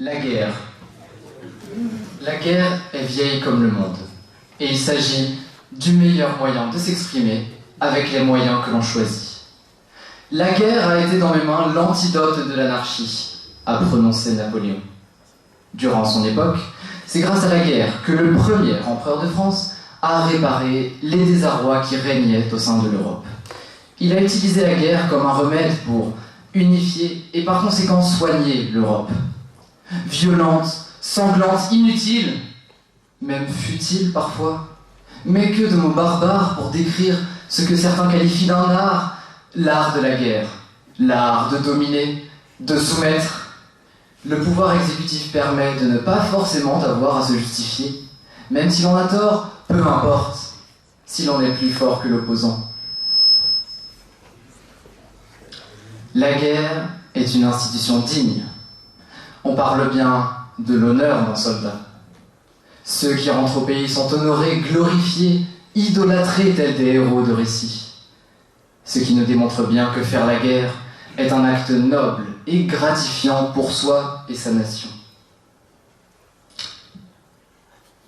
La guerre. La guerre est vieille comme le monde. Et il s'agit du meilleur moyen de s'exprimer avec les moyens que l'on choisit. La guerre a été dans mes mains l'antidote de l'anarchie, a prononcé Napoléon. Durant son époque, c'est grâce à la guerre que le premier empereur de France a réparé les désarrois qui régnaient au sein de l'Europe. Il a utilisé la guerre comme un remède pour unifier et par conséquent soigner l'Europe. Violente, sanglante, inutile, même futile parfois, mais que de mots barbares pour décrire ce que certains qualifient d'un art, l'art de la guerre, l'art de dominer, de soumettre. Le pouvoir exécutif permet de ne pas forcément avoir à se justifier, même si l'on a tort, peu importe, si l'on est plus fort que l'opposant. La guerre est une institution digne. On parle bien de l'honneur d'un soldat. Ceux qui rentrent au pays sont honorés, glorifiés, idolâtrés tels des héros de récit. Ce qui nous démontre bien que faire la guerre est un acte noble et gratifiant pour soi et sa nation.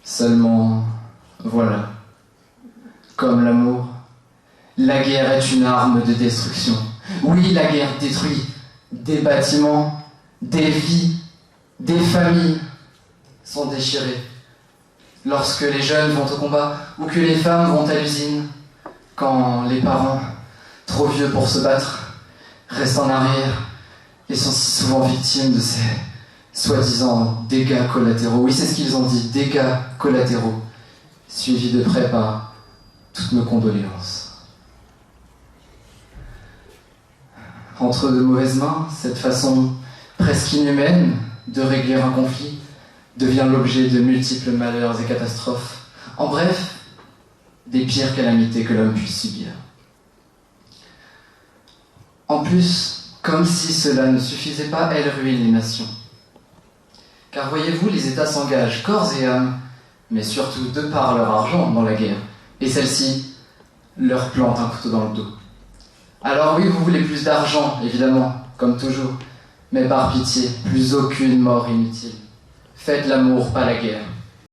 Seulement, voilà, comme l'amour, la guerre est une arme de destruction. Oui, la guerre détruit des bâtiments, des vies, des familles sont déchirées. Lorsque les jeunes vont au combat ou que les femmes vont à l'usine, quand les parents, trop vieux pour se battre, restent en arrière et sont si souvent victimes de ces soi-disant dégâts collatéraux. Oui, c'est ce qu'ils ont dit, dégâts collatéraux, suivis de près par toutes nos condoléances. Entre de mauvaises mains, cette façon presque inhumaine de régler un conflit devient l'objet de multiples malheurs et catastrophes. En bref, des pires calamités que l'homme puisse subir. En plus, comme si cela ne suffisait pas, elle ruine les nations. Car voyez-vous, les États s'engagent corps et âme, mais surtout de par leur argent dans la guerre. Et celle-ci leur plante un couteau dans le dos. Alors oui, vous voulez plus d'argent, évidemment, comme toujours. Mais par pitié, plus aucune mort inutile. Faites l'amour, pas la guerre.